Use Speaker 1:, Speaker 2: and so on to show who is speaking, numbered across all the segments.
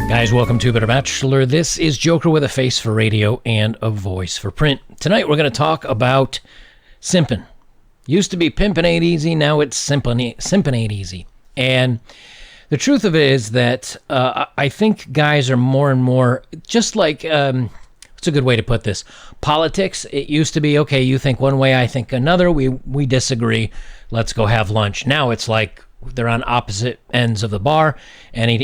Speaker 1: Guys, welcome to Bachelor. This is Joker with a face for radio and a voice for print. Tonight we're going to talk about simping. Used to be pimping ain't easy, now it's simping ain't easy. And the truth of it is that I think guys are more and more, just like, what's a good way to put this? Politics, it used to be, okay, you think one way, I think another, we disagree, let's go have lunch. Now it's like, they're on opposite ends of the bar and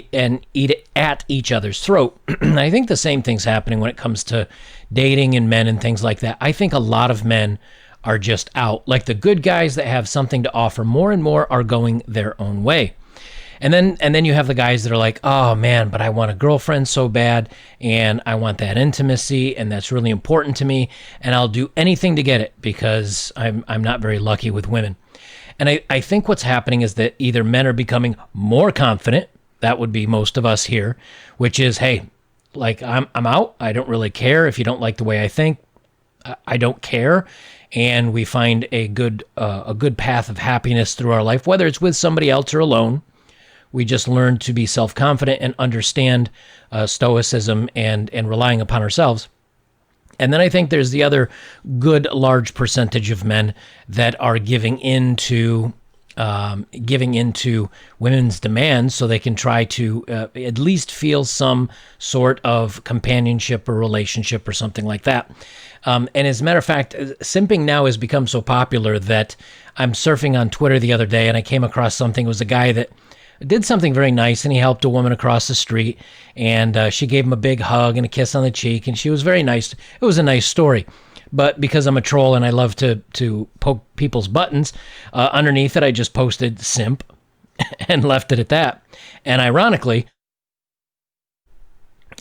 Speaker 1: eat at each other's throat. I think the same thing's happening when it comes to dating and men and things like that. I think a lot of men are just out. Like the good guys that have something to offer, more and more are going their own way. And then you have the guys that are like, oh man, but I want a girlfriend so bad and I want that intimacy and that's really important to me and I'll do anything to get it because I'm not very lucky with women. And I think what's happening is that either men are becoming more confident, that would be most of us here, which is, hey, like I'm out. I don't really care if you don't like the way I think. I don't care. And we find a good path of happiness through our life, whether it's with somebody else or alone. We just learn to be self-confident and understand stoicism and relying upon ourselves. And then I think there's the other good large percentage of men that are giving into women's demands so they can try to at least feel some sort of companionship or relationship or something like that. And as a matter of fact, simping now has become so popular that I'm surfing on Twitter the other day and I came across something. It was a guy that did something very nice, and he helped a woman across the street, and she gave him a big hug and a kiss on the cheek, and she was very nice. It was a nice story. But because I'm a troll and I love to poke people's buttons, underneath it I just posted simp and left it at that. And ironically,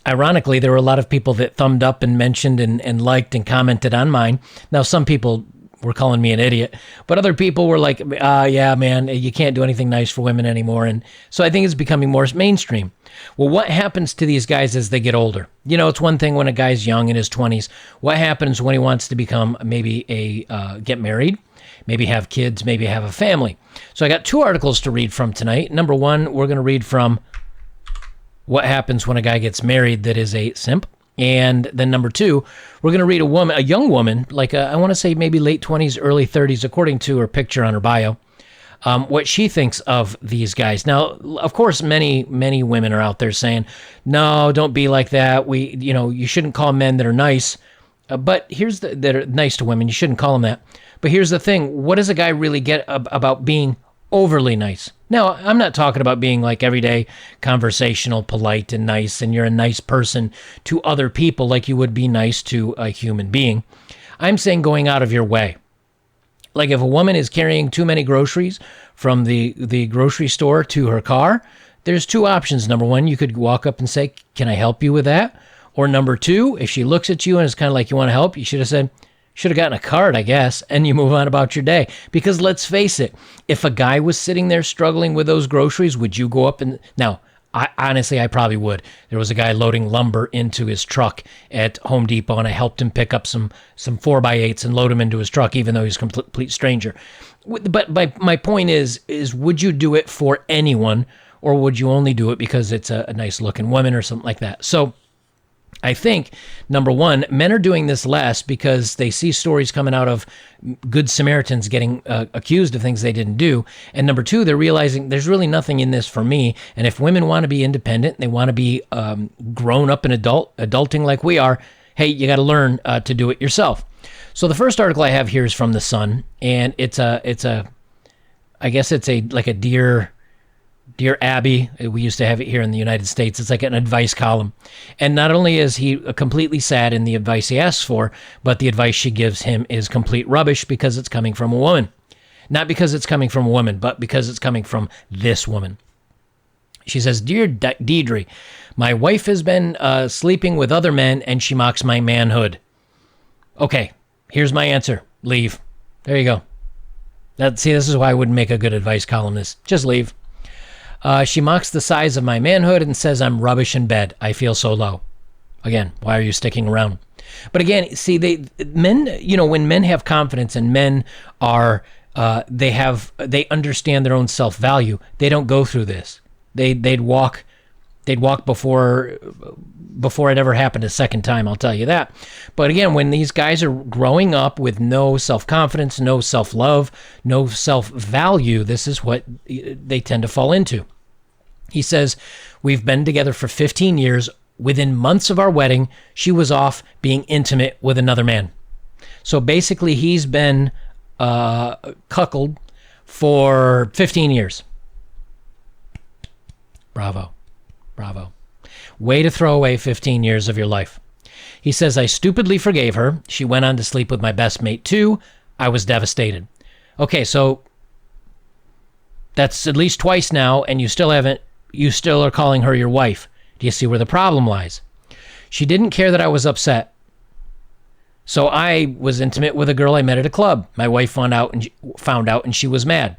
Speaker 1: there were a lot of people that thumbed up and mentioned and liked and commented on mine. Now, some people were calling me an idiot, but other people were like, yeah, man, you can't do anything nice for women anymore. And so I think it's becoming more mainstream. Well, what happens to these guys as they get older? You know, it's one thing when a guy's young in his 20s. What happens when he wants to become maybe get married, maybe have kids, maybe have a family? So I got two articles to read from tonight. Number one, we're going to read from what happens when a guy gets married that is a simp. And then number two, we're going to read a young woman, like I want to say maybe late 20s, early 30s, according to her picture on her bio, what she thinks of these guys. Now, of course, many women are out there saying, no, don't be like that. You shouldn't call men that are nice. But that are nice to women. You shouldn't call them that. But here's the thing. What does a guy really get about being overly nice? Now, I'm not talking about being like everyday conversational, polite, and nice, and you're a nice person to other people like you would be nice to a human being. I'm saying going out of your way. Like if a woman is carrying too many groceries from the grocery store to her car, there's two options. Number one, you could walk up and say, can I help you with that? Or number two, if she looks at you and it's kind of like you want to help, you should have said, should have gotten a card, I guess, and you move on about your day. Because let's face it, if a guy was sitting there struggling with those groceries, would you go up and... Now, I probably would. There was a guy loading lumber into his truck at Home Depot, and I helped him pick up some 4x8s and load them into his truck, even though he's a complete stranger. But my point is would you do it for anyone, or would you only do it because it's a nice-looking woman or something like that? So I think, number one, men are doing this less because they see stories coming out of good Samaritans getting accused of things they didn't do. And number two, they're realizing there's really nothing in this for me. And if women want to be independent, they want to be grown up and adulting like we are, hey, you got to learn to do it yourself. So the first article I have here is from The Sun, and it's a like a Dear Abby, we used to have it here in the United States. It's like an advice column. And not only is he completely sad in the advice he asks for, but the advice she gives him is complete rubbish because it's coming from a woman. Not because it's coming from a woman, but because it's coming from this woman. She says, Dear Deidre, my wife has been sleeping with other men and she mocks my manhood. Okay, here's my answer. Leave. There you go. This is why I wouldn't make a good advice columnist. Just leave. She mocks the size of my manhood and says I'm rubbish in bed. I feel so low. Again, why are you sticking around? But again, see, men, when men have confidence and men are They understand their own self-value. They don't go through this. They'd walk before it ever happened a second time, I'll tell you that. But again, when these guys are growing up with no self-confidence, no self-love, no self-value, this is what they tend to fall into. He says, we've been together for 15 years. Within months of our wedding, she was off being intimate with another man. So basically, he's been cuckolded for 15 years. Bravo. Way to throw away 15 years of your life. He says, I stupidly forgave her. She went on to sleep with my best mate too. I was devastated. Okay, so that's at least twice now, and you still are calling her your wife. Do you see where the problem lies? She didn't care that I was upset. So I was intimate with a girl I met at a club. My wife found out and she was mad.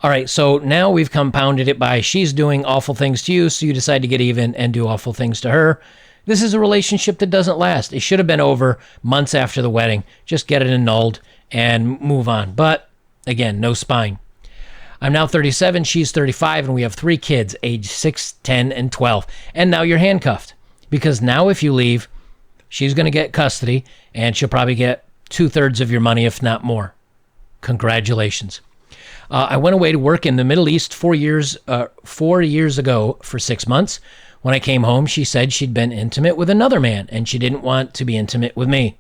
Speaker 1: All right, so now we've compounded it by she's doing awful things to you, so you decide to get even and do awful things to her. This is a relationship that doesn't last. It should have been over months after the wedding. Just get it annulled and move on. But again, no spine. I'm now 37, she's 35, and we have 3 kids, age 6, 10, and 12. And now you're handcuffed. Because now if you leave, she's going to get custody, and she'll probably get 2/3 of your money, if not more. Congratulations. I went away to work in the Middle East 4 years ago for 6 months. When I came home, she said she'd been intimate with another man, and she didn't want to be intimate with me.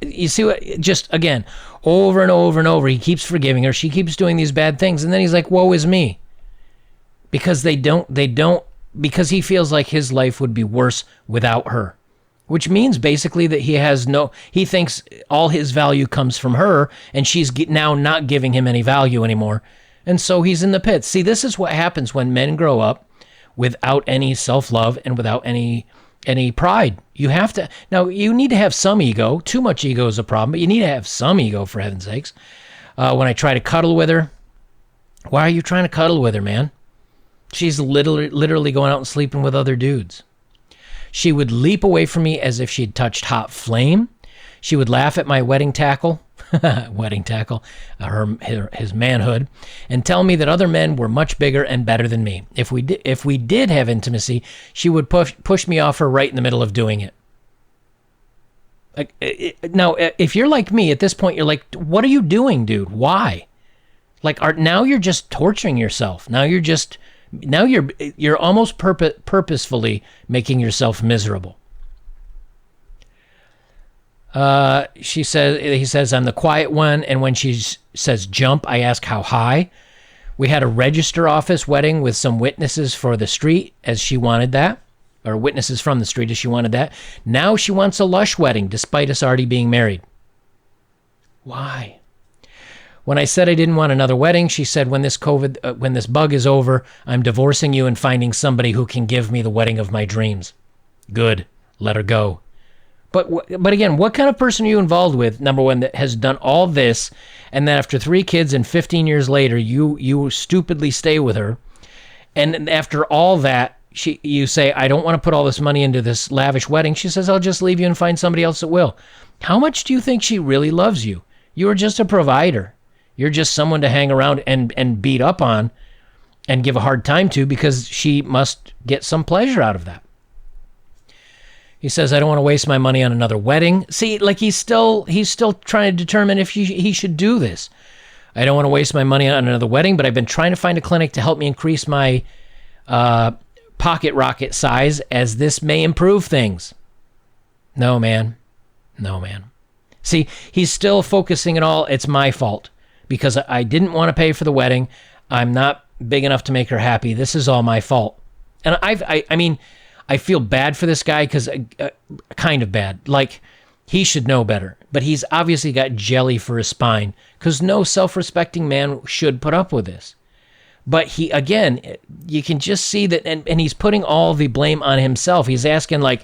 Speaker 1: You see what, just again, over and over and over, he keeps forgiving her. She keeps doing these bad things. And then he's like, woe is me. Because because he feels like his life would be worse without her. Which means basically that he thinks all his value comes from her, and she's now not giving him any value anymore. And so he's in the pits. See, this is what happens when men grow up without any self-love and without any pride. You need to have some ego. Too much ego is a problem, but you need to have some ego, for heaven's sakes. When I try to cuddle with her, why are you trying to cuddle with her, man? She's literally going out and sleeping with other dudes. She would leap away from me as if she'd touched hot flame. She would laugh at my wedding tackle, his manhood, and tell me that other men were much bigger and better than me. If we did have intimacy, she would push me off her right in the middle of doing it. Now, if you're like me at this point, you're like, what are you doing, dude? Why? Now you're just torturing yourself. Now you're almost purposefully making yourself miserable. He says, I'm the quiet one, and when she says jump, I ask how high. We had a register office wedding with some witnesses for the street as she wanted that, or witnesses from the street as she wanted that. Now she wants a lush wedding, despite us already being married. Why? When I said I didn't want another wedding, she said, when this bug is over, I'm divorcing you and finding somebody who can give me the wedding of my dreams. Good. Let her go. But again, what kind of person are you involved with, number one, that has done all this, and then after 3 kids and 15 years later, you stupidly stay with her, and after all that, you say, I don't want to put all this money into this lavish wedding. She says, I'll just leave you and find somebody else that will. How much do you think she really loves you? You are just a provider. You're just someone to hang around and beat up on and give a hard time to because she must get some pleasure out of that. He says, I don't want to waste my money on another wedding. See, he's still trying to determine if he should do this. I don't want to waste my money on another wedding, but I've been trying to find a clinic to help me increase my pocket rocket size, as this may improve things. No, man. See, he's still focusing it all. It's my fault because I didn't want to pay for the wedding. I'm not big enough to make her happy. This is all my fault. And I feel bad for this guy because kind of bad. He should know better. But he's obviously got jelly for his spine because no self-respecting man should put up with this. But you can just see that, and he's putting all the blame on himself. He's asking all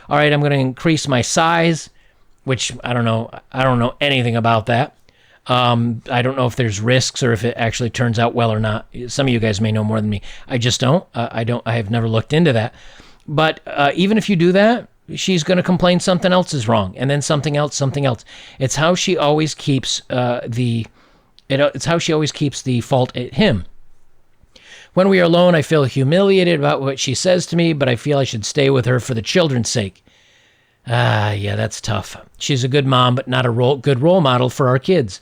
Speaker 1: right, I'm going to increase my size, which I don't know anything about that. I don't know if there's risks or if it actually turns out well or not. Some of you guys may know more than me. I just don't. I have never looked into that. But even if you do that, she's going to complain something else is wrong, and then something else. It's how she always keeps it's how she always keeps the fault at him. When we are alone, I feel humiliated about what she says to me, but I feel I should stay with her for the children's sake. Yeah, that's tough. She's a good mom, but not a good role model for our kids.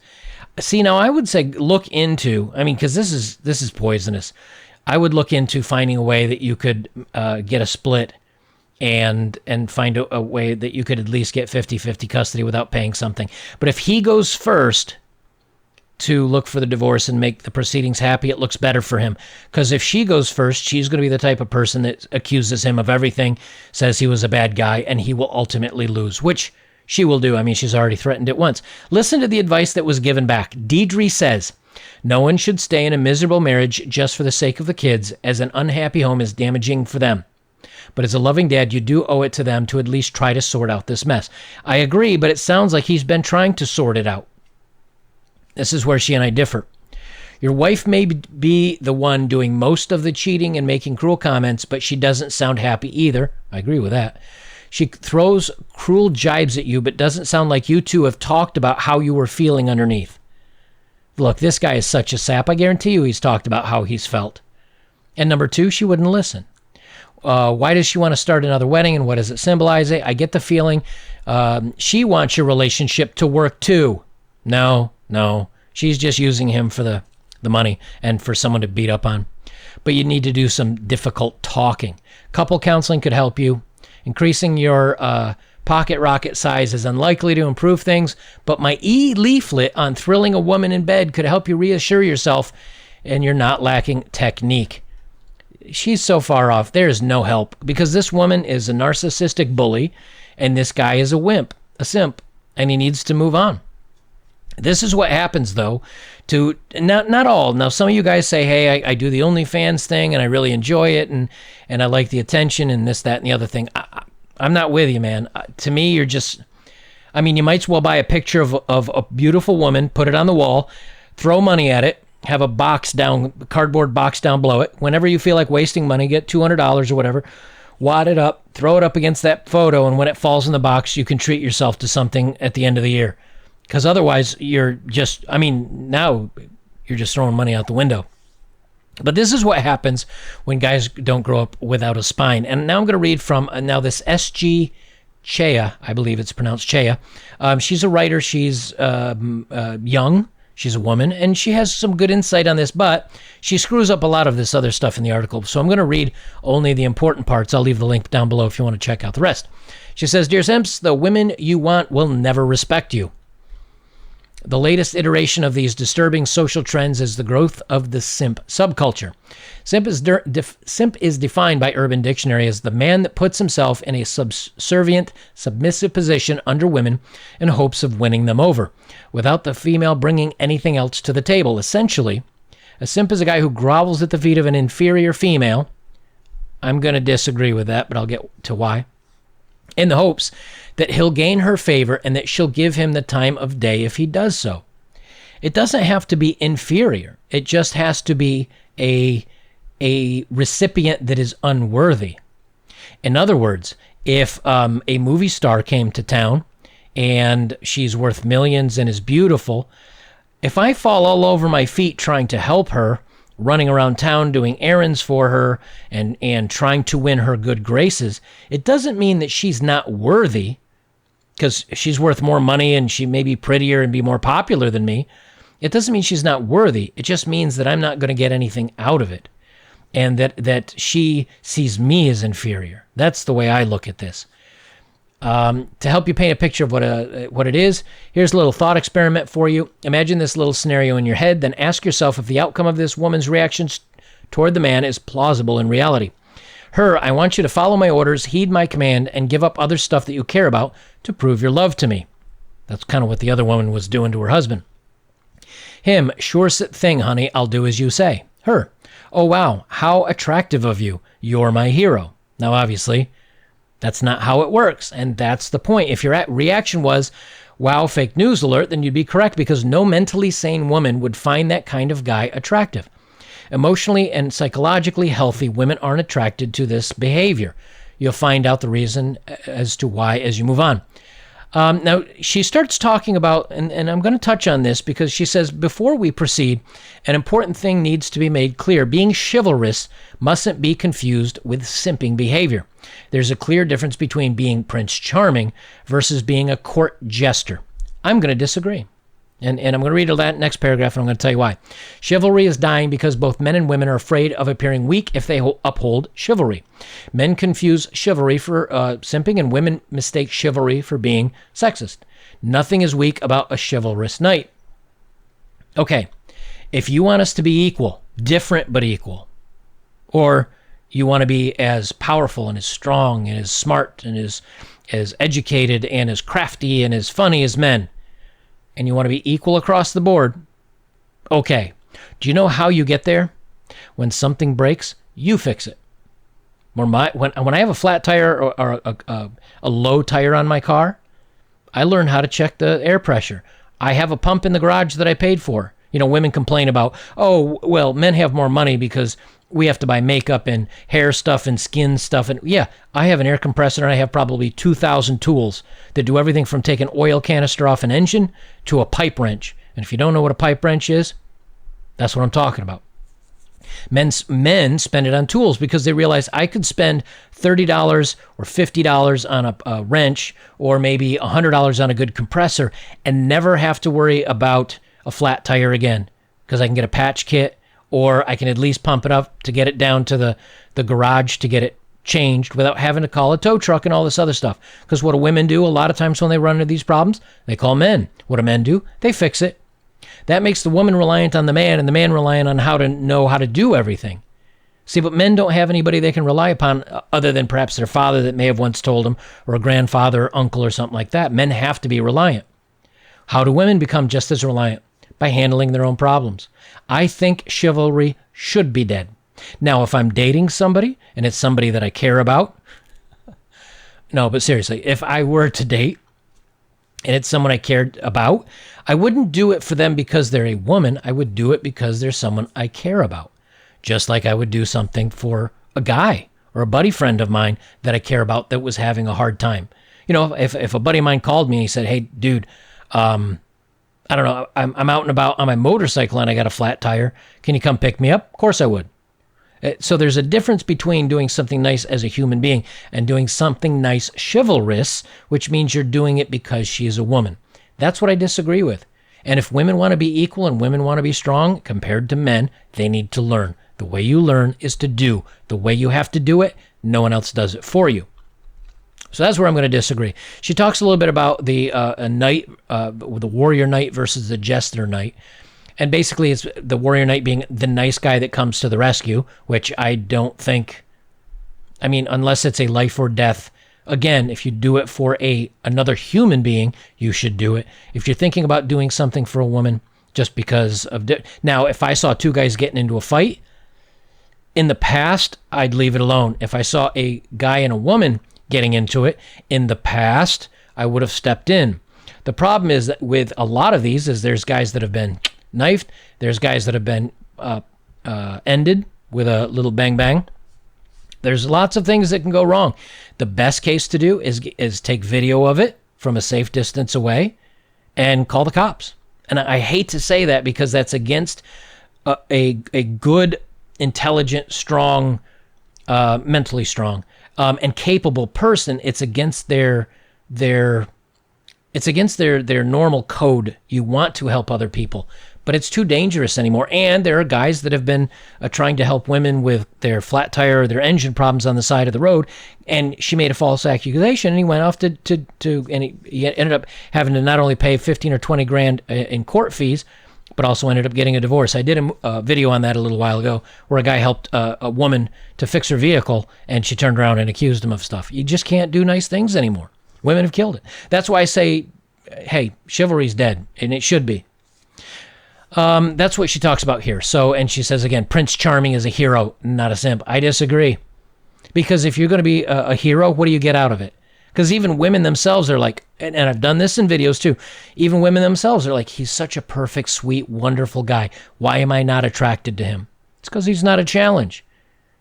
Speaker 1: See, now I would say look into, because this is poisonous. I would look into finding a way that you could get a split and find a way that you could at least get 50-50 custody without paying something. But if he goes first to look for the divorce and make the proceedings happy, it looks better for him. Because if she goes first, she's going to be the type of person that accuses him of everything, says he was a bad guy, and he will ultimately lose, which she will do. She's already threatened it once. Listen to the advice that was given back. Deidre says, no one should stay in a miserable marriage just for the sake of the kids, as an unhappy home is damaging for them. But as a loving dad, you do owe it to them to at least try to sort out this mess. I agree, but it sounds like he's been trying to sort it out. This is where she and I differ. Your wife may be the one doing most of the cheating and making cruel comments, but she doesn't sound happy either. I agree with that. She throws cruel jibes at you, but doesn't sound like you two have talked about how you were feeling underneath. Look, this guy is such a sap. I guarantee you he's talked about how he's felt. And number two, she wouldn't listen. Why does she want to start another wedding, and what does it symbolize? I get the feeling she wants your relationship to work too. No, she's just using him for the money and for someone to beat up on. But you need to do some difficult talking. Couple counseling could help you. Increasing your pocket rocket size is unlikely to improve things, but my e-leaflet on thrilling a woman in bed could help you reassure yourself, and you're not lacking technique. She's so far off. There is no help, because this woman is a narcissistic bully, and this guy is a simp, and he needs to move on. This is what happens, though, to not all. Now, some of you guys say, hey, I do the OnlyFans thing, and I really enjoy it, and I like the attention, and this, that, and the other thing. I'm not with you, man. To me, you're just... you might as well buy a picture of a beautiful woman, put it on the wall, throw money at it, have a cardboard box down below it. Whenever you feel like wasting money, get $200 or whatever, wad it up, throw it up against that photo, and when it falls in the box, you can treat yourself to something at the end of the year. Because otherwise, you're just, now you're just throwing money out the window. But this is what happens when guys don't grow up without a spine. And now I'm going to read from, this S.G. Chea, I believe it's pronounced Chea. She's a writer. She's young. She's a woman. And she has some good insight on this, but she screws up a lot of this other stuff in the article. So I'm going to read only the important parts. I'll leave the link down below if you want to check out the rest. She says, Dear Simps, the women you want will never respect you. The latest iteration of these disturbing social trends is the growth of the simp subculture. Simp is defined by Urban Dictionary as the man that puts himself in a subservient, submissive position under women in hopes of winning them over, without the female bringing anything else to the table. Essentially, a simp is a guy who grovels at the feet of an inferior female. I'm going to disagree with that, but I'll get to why. In the hopes that he'll gain her favor and that she'll give him the time of day if he does so. It doesn't have to be inferior. It just has to be a recipient that is unworthy. In other words, if a movie star came to town and she's worth millions and is beautiful, if I fall all over my feet trying to help her, running around town doing errands for her and trying to win her good graces, it doesn't mean that she's not worthy, because she's worth more money and she may be prettier and be more popular than me. It doesn't mean she's not worthy. It just means that I'm not going to get anything out of it, and that she sees me as inferior. That's the way I look at this. To help you paint a picture of what it is, here's a little thought experiment for you. Imagine this little scenario in your head, then ask yourself if the outcome of this woman's reactions toward the man is plausible in reality. Her, I want you to follow my orders, heed my command, and give up other stuff that you care about to prove your love to me. That's kind of what the other woman was doing to her husband. Him, sure thing, honey, I'll do as you say. Her, oh wow, how attractive of you. You're my hero. Now, obviously, that's not how it works, and that's the point. If your reaction was, wow, fake news alert, then you'd be correct, because no mentally sane woman would find that kind of guy attractive. Emotionally and psychologically healthy women aren't attracted to this behavior. You'll find out the reason as to why as you move on. Now, she starts talking about, and I'm going to touch on this because she says, before we proceed, an important thing needs to be made clear. Being chivalrous mustn't be confused with simping behavior. There's a clear difference between being Prince Charming versus being a court jester. I'm going to disagree. And I'm going to read that next paragraph, and I'm going to tell you why. Chivalry is dying because both men and women are afraid of appearing weak if they uphold chivalry. Men confuse chivalry for simping, and women mistake chivalry for being sexist. Nothing is weak about a chivalrous knight. Okay, if you want us to be equal, different but equal, or you want to be as powerful and as strong and as smart and as educated and as crafty and as funny as men, and you want to be equal across the board, okay. Do you know how you get there? When something breaks, you fix it. When I have a flat tire or a low tire on my car, I learn how to check the air pressure. I have a pump in the garage that I paid for. You know, women complain about, oh, well, men have more money because we have to buy makeup and hair stuff and skin stuff. And yeah, I have an air compressor and I have probably 2,000 tools that do everything from take an oil canister off an engine to a pipe wrench. And if you don't know what a pipe wrench is, that's what I'm talking about. Men spend it on tools because they realize I could spend $30 or $50 on a wrench or maybe $100 on a good compressor and never have to worry about a flat tire again because I can get a patch kit, or I can at least pump it up to get it down to the garage to get it changed without having to call a tow truck and all this other stuff. Because what do women do a lot of times when they run into these problems? They call men. What do men do? They fix it. That makes the woman reliant on the man and the man reliant on how to know how to do everything. See, but men don't have anybody they can rely upon other than perhaps their father that may have once told them, or a grandfather or uncle or something like that. Men have to be reliant. How do women become just as reliant? By handling their own problems. I think chivalry should be dead. Now, if I'm dating somebody and it's somebody that I care about, no, but seriously, if I were to date and it's someone I cared about, I wouldn't do it for them because they're a woman. I would do it because they're someone I care about. Just like I would do something for a guy or a buddy friend of mine that I care about that was having a hard time. You know, if a buddy of mine called me and he said, hey, dude, I don't know, I'm out and about on my motorcycle and I got a flat tire. Can you come pick me up? Of course I would. So there's a difference between doing something nice as a human being and doing something nice chivalrous, which means you're doing it because she is a woman. That's what I disagree with. And if women want to be equal and women want to be strong compared to men, they need to learn. The way you learn is to do. The way you have to do it, no one else does it for you. So that's where I'm going to disagree. She talks a little bit about the knight, the warrior knight versus the jester knight. And basically it's the warrior knight being the nice guy that comes to the rescue, which I don't think, I mean, unless it's a life or death. Again, if you do it for another human being, you should do it. If you're thinking about doing something for a woman just because of... Now, if I saw two guys getting into a fight, in the past, I'd leave it alone. If I saw a guy and a woman getting into it, in the past, I would have stepped in. The problem is that with a lot of these is there's guys that have been knifed, there's guys that have been ended with a little bang bang. There's lots of things that can go wrong. The best case to do is take video of it from a safe distance away and call the cops. And I hate to say that because that's against a good, intelligent, strong, mentally strong, and capable person. It's against their normal code. You want to help other people, but it's too dangerous anymore. And there are guys that have been trying to help women with their flat tire or their engine problems on the side of the road, and she made a false accusation, and he went off and he ended up having to not only pay 15 or 20 grand in court fees, but also ended up getting a divorce. I did a video on that a little while ago where a guy helped a woman to fix her vehicle, and she turned around and accused him of stuff. You just can't do nice things anymore. Women have killed it. That's why I say, hey, chivalry's dead, and it should be. That's what she talks about here. So, and she says again, Prince Charming is a hero, not a simp. I disagree. Because if you're going to be a hero, what do you get out of it? Because even women themselves are like, and I've done this in videos too, even women themselves are like, he's such a perfect, sweet, wonderful guy. Why am I not attracted to him? It's because he's not a challenge.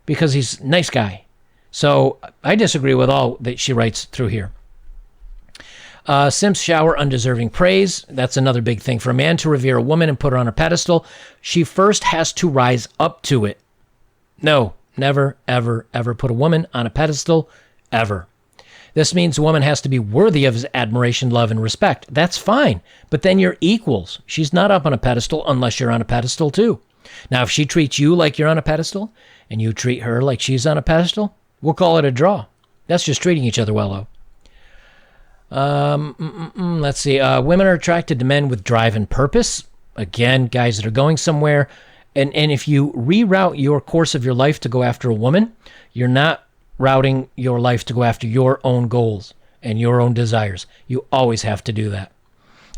Speaker 1: Because he's a nice guy. So I disagree with all that she writes through here. Simps shower undeserving praise. That's another big thing. For a man to revere a woman and put her on a pedestal, she first has to rise up to it. No, never, ever, ever put a woman on a pedestal, ever. This means a woman has to be worthy of his admiration, love, and respect. That's fine, but then you're equals. She's not up on a pedestal unless you're on a pedestal too. Now, if she treats you like you're on a pedestal and you treat her like she's on a pedestal, we'll call it a draw. That's just treating each other well, though. Let's see. Women are attracted to men with drive and purpose. Again, guys that are going somewhere. And if you reroute your course of your life to go after a woman, you're not routing your life to go after your own goals and your own desires. You always have to do that.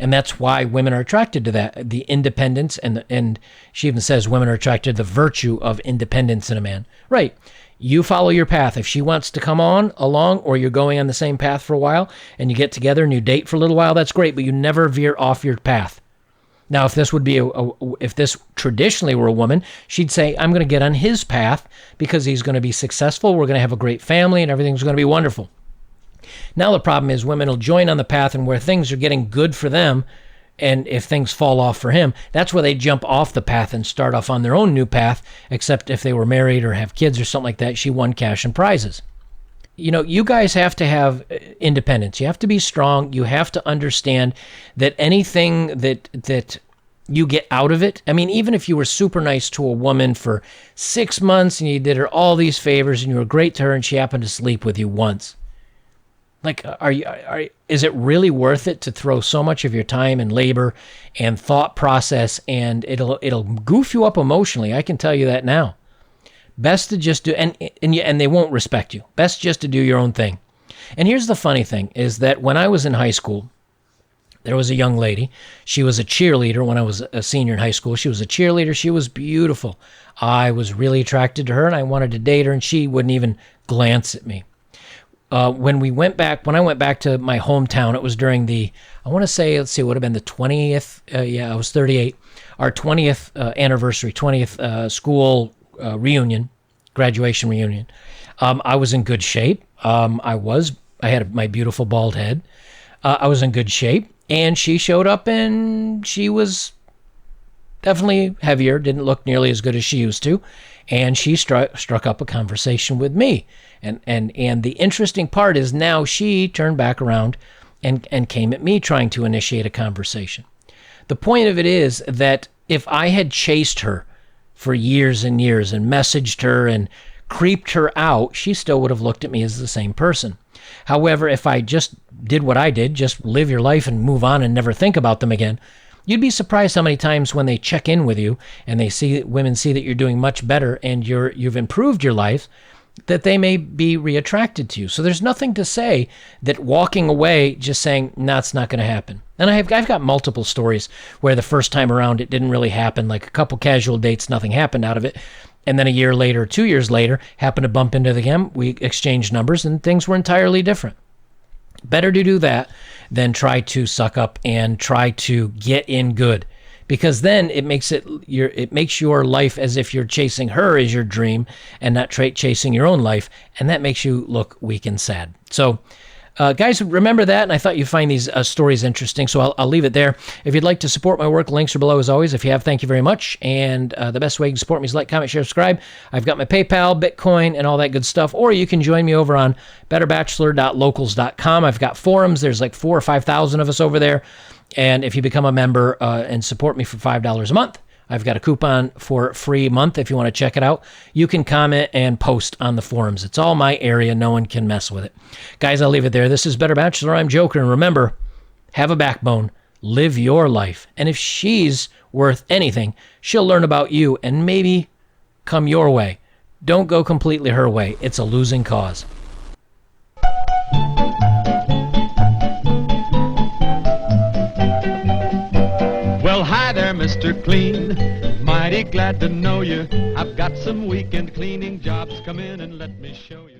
Speaker 1: And that's why women are attracted to that, the independence. And she even says women are attracted to the virtue of independence in a man. Right. You follow your path. If she wants to come along, or you're going on the same path for a while and you get together and you date for a little while, that's great, but you never veer off your path. Now, if this would be if this traditionally were a woman, she'd say, I'm going to get on his path because he's going to be successful. We're going to have a great family and everything's going to be wonderful. Now, the problem is women will join on the path, and where things are getting good for them, and if things fall off for him, that's where they jump off the path and start off on their own new path, except if they were married or have kids or something like that, she won cash and prizes. You know, you guys have to have independence. You have to be strong. You have to understand that anything that you get out of it, I mean, even if you were super nice to a woman for 6 months and you did her all these favors and you were great to her and she happened to sleep with you once, like, is it really worth it to throw so much of your time and labor and thought process, and it'll goof you up emotionally? I can tell you that now. Best to just do, and they won't respect you. Best just to do your own thing. And here's the funny thing, is that when I was in high school, there was a young lady. She was a cheerleader when I was a senior in high school. She was a cheerleader. She was beautiful. I was really attracted to her, and I wanted to date her, and she wouldn't even glance at me. When I went back to my hometown, it was during I want to say, let's see, it would have been the 20th. I was 38. Our 20th anniversary, 20th school reunion, graduation reunion. I was in good shape. I had my beautiful bald head. I was in good shape, and she showed up, and she was definitely heavier, didn't look nearly as good as she used to, and she struck up a conversation with me. And the interesting part is now she turned back around and came at me trying to initiate a conversation. The point of it is that if I had chased her for years and years and messaged her and creeped her out, she still would have looked at me as the same person. However, if I just did what I did, just live your life and move on and never think about them again, you'd be surprised how many times when they check in with you and women see that you're doing much better and you've improved your life, that they may be reattracted to you. So there's nothing to say that walking away, just saying, nah, it's not going to happen. And I've got multiple stories where the first time around it didn't really happen, like a couple casual dates, nothing happened out of it. And then a year later, 2 years later, happened to bump into them. We exchanged numbers and things were entirely different. Better to do that than try to suck up and try to get in good. Because then it makes your life as if you're chasing her as your dream and not chasing your own life, and that makes you look weak and sad. So, guys, remember that, and I thought you'd find these stories interesting, so I'll leave it there. If you'd like to support my work, links are below as always. If you have, thank you very much, and the best way you can support me is like, comment, share, subscribe. I've got my PayPal, Bitcoin, and all that good stuff, or you can join me over on betterbachelor.locals.com. I've got forums. There's like 4,000 or 5,000 of us over there. And if you become a member and support me for $5 a month, I've got a coupon for a free month if you want to check it out. You can comment and post on the forums. It's all my area. No one can mess with it. Guys, I'll leave it there. This is Better Bachelor. I'm Joker. And remember, have a backbone. Live your life. And if she's worth anything, she'll learn about you and maybe come your way. Don't go completely her way. It's a losing cause.
Speaker 2: Well, hi there, Mr. Clean. Mighty glad to know you. I've got some weekend cleaning jobs. Come in and let me show you.